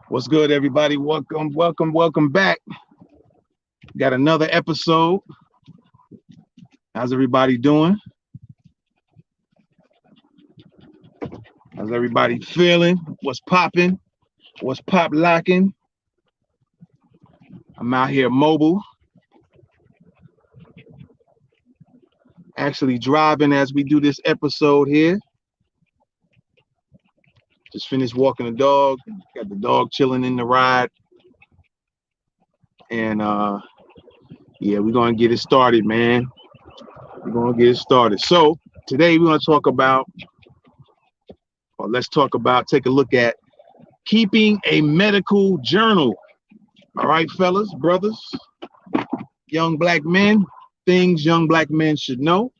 What's good, everybody? Welcome back. Got another episode. How's everybody doing? How's everybody feeling? What's popping? What's pop locking? I'm out here mobile. Actually driving as we do this episode here. Just finished walking the dog. Got the dog chilling in the ride. And yeah, we're gonna get it started, man. We're gonna get it started. So today we're gonna talk about, or let's talk about, take a look at keeping a medical journal. All right, fellas, brothers, young black men, things young black men should know.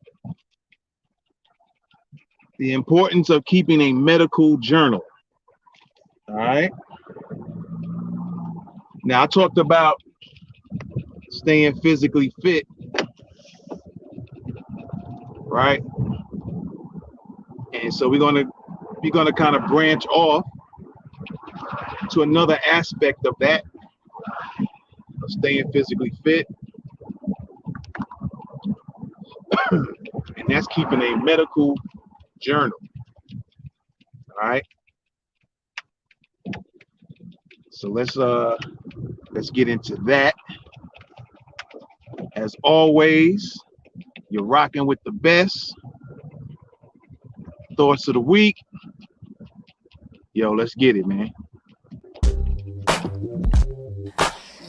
The importance of keeping a medical journal. All right. Now, I talked about staying physically fit, right? And so we're gonna kind of branch off to another aspect of that, of staying physically fit, and that's keeping a medical journal. All right. So let's get into that. As always, you're rocking with the best thoughts of the week. Yo, let's get it, man.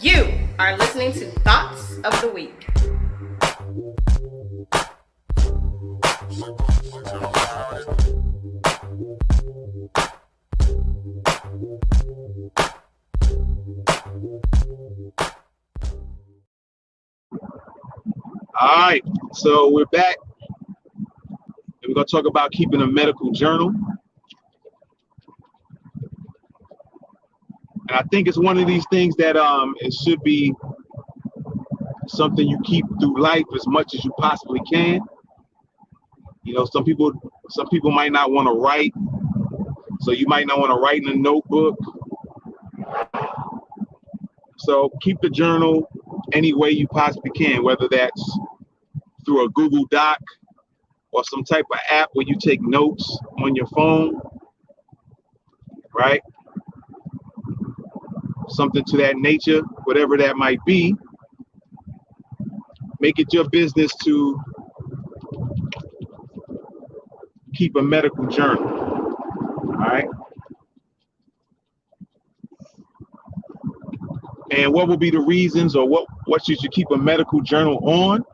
You are listening to Thoughts of the Week. All right, so we're back. And we're going to talk about keeping a medical journal. And I think it's one of these things that it should be something you keep through life as much as you possibly can. You know, some people might not want to write, so you might not want to write in a notebook. So keep the journal any way you possibly can, whether that's through a Google Doc or some type of app where you take notes on your phone, right? Something to that nature, whatever that might be. Make it your business to keep a medical journal, all right? And what will be the reasons, or what should you keep a medical journal on?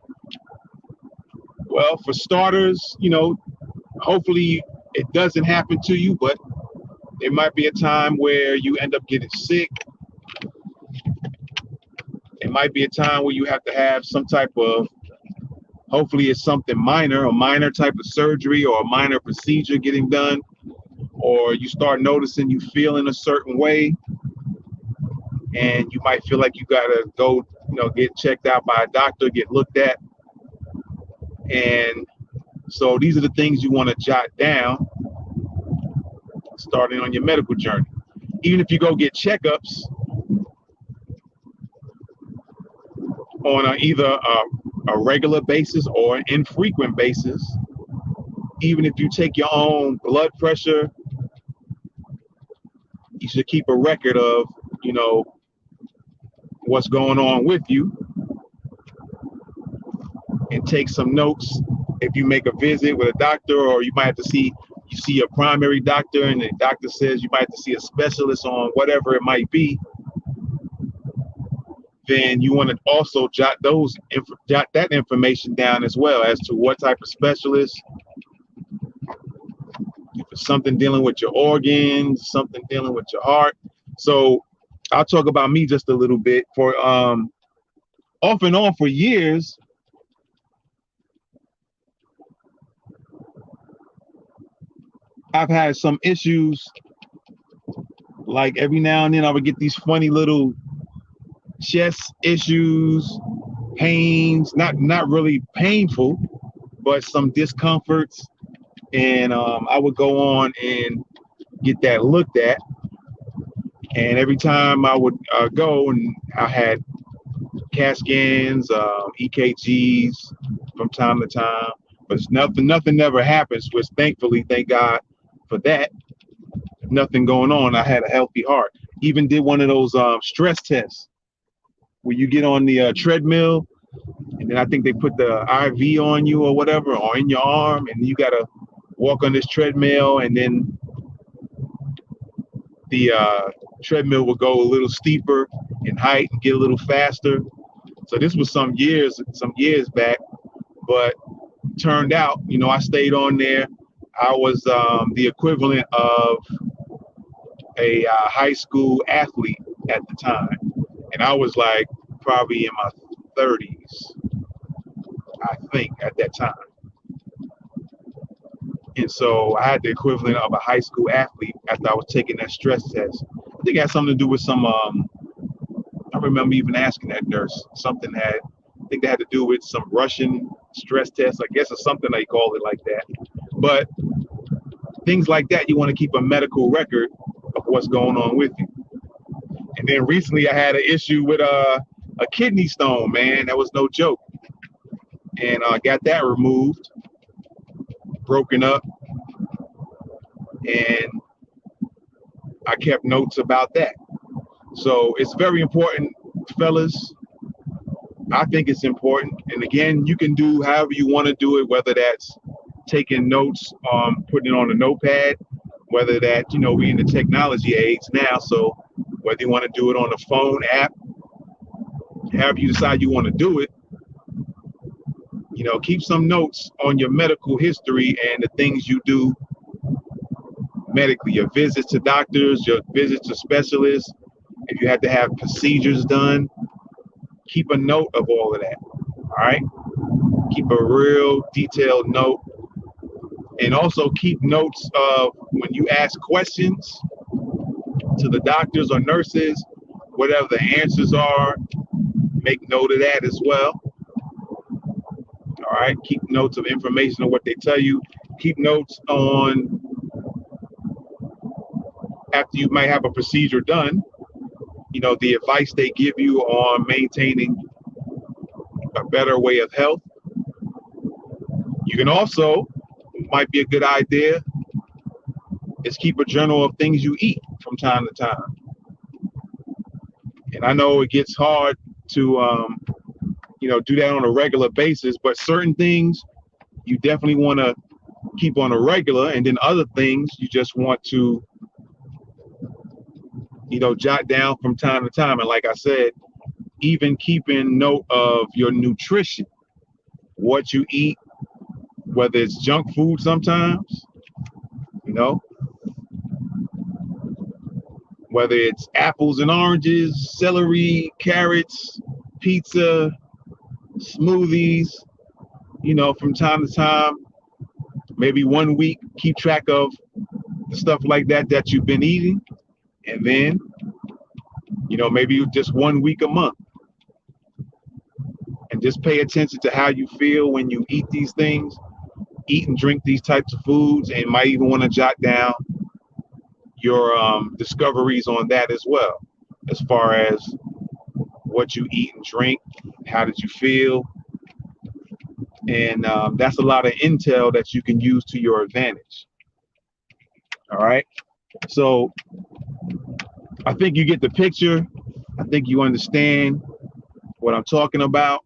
Well, for starters, you know, hopefully it doesn't happen to you, but there might be a time where you end up getting sick. It might be a time where you have to have some type of, hopefully it's something minor, a minor type of surgery or a minor procedure getting done, or you start noticing you feel in a certain way, and you might feel like you gotta go, you know, get checked out by a doctor, get looked at. And so these are the things you want to jot down, starting on your medical journey. Even if you go get checkups on either a regular basis or an infrequent basis, even if you take your own blood pressure, you should keep a record of, you know, what's going on with you, and take some notes. If you make a visit with a doctor, or you might have to see a primary doctor and the doctor says you might have to see a specialist on whatever it might be, then you want to also jot that information down as well, as to what type of specialist, if it's something dealing with your organs, something dealing with your heart. So I'll talk about me just a little bit. For off and on for years, I've had some issues. Like every now and then I would get these funny little chest issues, pains, not really painful, but some discomforts. And I would go on and get that looked at. And every time I would go, and I had CAT scans, EKGs from time to time, but it's nothing never happens, which thankfully, thank God for that. Nothing going on. I had a healthy heart. Even did one of those stress tests where you get on the treadmill, and then I think they put the IV on you or whatever, or in your arm, and you gotta walk on this treadmill, and then the treadmill will go a little steeper in height and get a little faster. So this was some years back, but turned out, I stayed on there. I was the equivalent of a high school athlete at the time, and I was like probably in my 30s, I think, at that time. And so I had the equivalent of a high school athlete after I was taking that stress test. I think it had something to do with some, I remember even asking that nurse, something had, I think they had to do with some Russian stress test, I guess, or something they call it like that. But things like that, you want to keep a medical record of what's going on with you. And then recently I had an issue with a kidney stone, man. That was no joke. And I got that removed, broken up, and I kept notes about that. So it's very important, fellas. I think it's important. And again, you can do however you want to do it, whether that's taking notes, putting it on a notepad, whether that, we in the technology age now. So whether you want to do it on a phone app, however you decide you want to do it, keep some notes on your medical history and the things you do medically, your visits to doctors, your visits to specialists. If you had to have procedures done, keep a note of all of that. All right. Keep a real detailed note. And also keep notes of when you ask questions to the doctors or nurses, whatever the answers are, make note of that as well. All right. Keep notes of information on what they tell you. Keep notes on after you might have a procedure done, the advice they give you on maintaining a better way of health. You can also, might be a good idea, is keep a journal of things you eat from time to time. And I know it gets hard to, do that on a regular basis, but certain things you definitely want to keep on a regular, and then other things you just want to, jot down from time to time. And like I said, even keeping note of your nutrition, what you eat, whether it's junk food sometimes, whether it's apples and oranges, celery, carrots, pizza, smoothies, from time to time, maybe 1 week, keep track of the stuff like that you've been eating. And then, maybe just 1 week a month. And just pay attention to how you feel when you eat these things, eat and drink these types of foods, and might even want to jot down your discoveries on that as well, as far as what you eat and drink, how did you feel. And that's a lot of intel that you can use to your advantage. All right. So I think you get the picture. I think you understand what I'm talking about.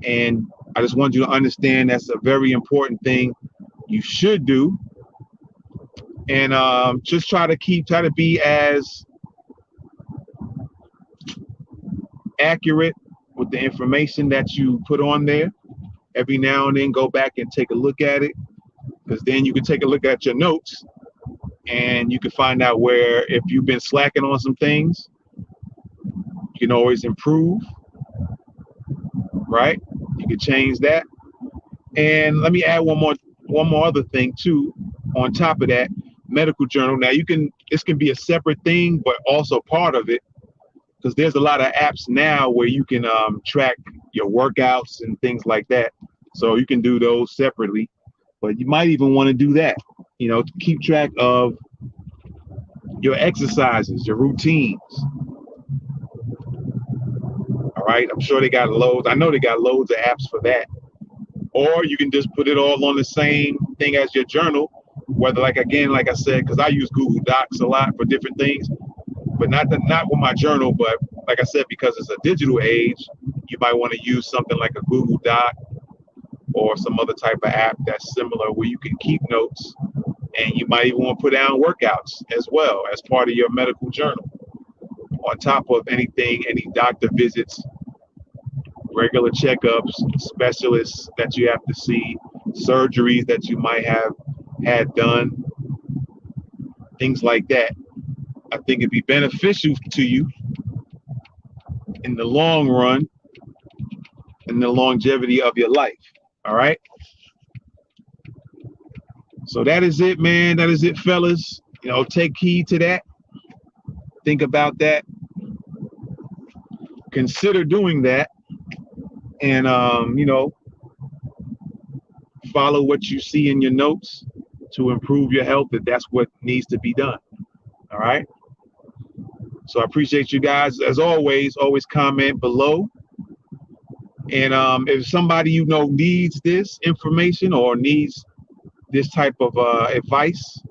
And I just want you to understand that's a very important thing you should do. And just try to be as accurate with the information that you put on there. Every now and then go back and take a look at it, because then you can take a look at your notes and you can find out where, if you've been slacking on some things, you can always improve, right? You can change that. And let me add one more other thing too, on top of that, medical journal. Now this can be a separate thing, but also part of it, because there's a lot of apps now where you can track your workouts and things like that. So you can do those separately, but you might even want to do that, to keep track of your exercises, your routines. All right. I'm sure they got loads. I know they got loads of apps for that. Or you can just put it all on the same thing as your journal. Whether, like I said, because I use Google Docs a lot for different things, but not with my journal. But like I said, because it's a digital age, you might want to use something like a Google Doc or some other type of app that's similar where you can keep notes, and you might even want to put down workouts as well as part of your medical journal, on top of any doctor visits, regular checkups, specialists that you have to see, surgeries that you might have had done, things like that. I think it'd be beneficial to you in the long run, in the longevity of your life. All right. So that is it, man. That is it, fellas. Take heed to that. Think about that. Consider doing that. And, follow what you see in your notes to improve your health if that's what needs to be done. All right. So I appreciate you guys. As always comment below. And if somebody needs this information or needs this type of advice,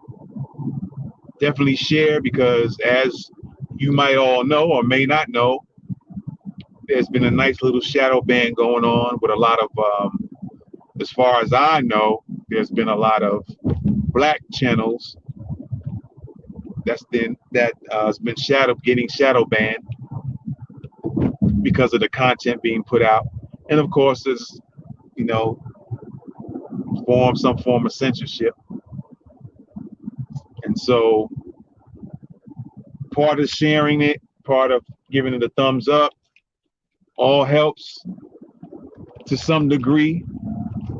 definitely share, because as you might all know or may not know, there's been a nice little shadow ban going on with a lot of, as far as I know, there's been a lot of black channels has been getting shadow banned because of the content being put out. And of course, there's, some form of censorship. And so part of sharing it, part of giving it a thumbs up, all helps to some degree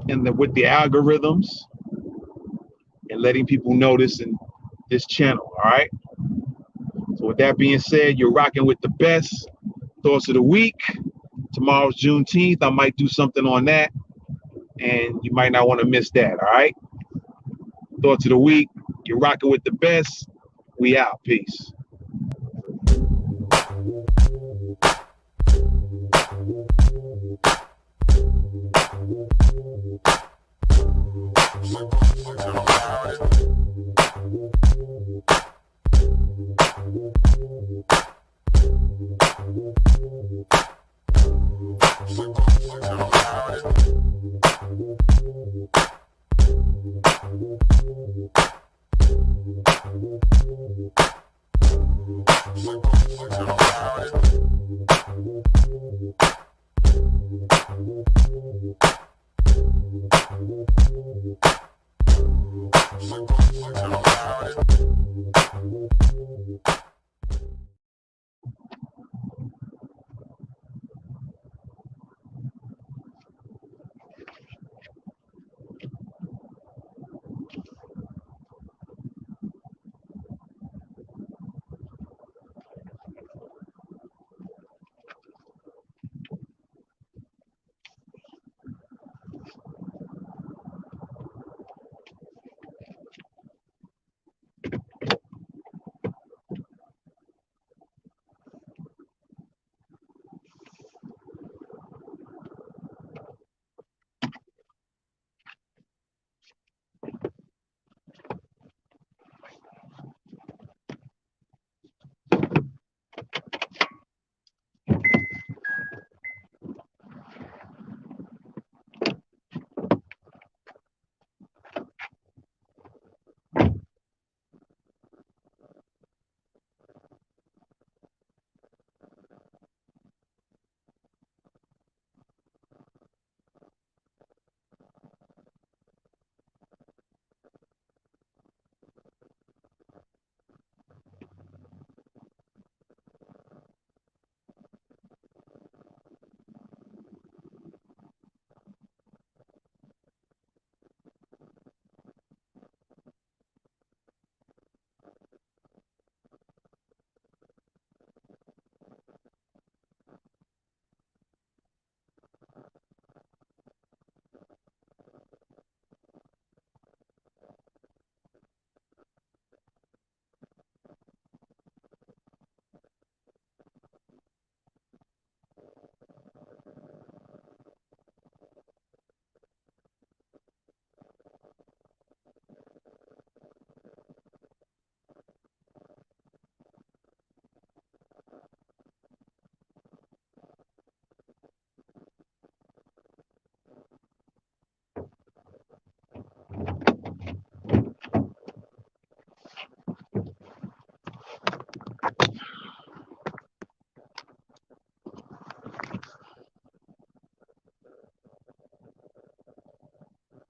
with the algorithms and letting people notice in this channel. All right. So with that being said, you're rocking with the best thoughts of the week. Tomorrow's Juneteenth. I might do something on that, and you might not want to miss that. All right. Thoughts of the week. You're rocking with the best. We out. Peace.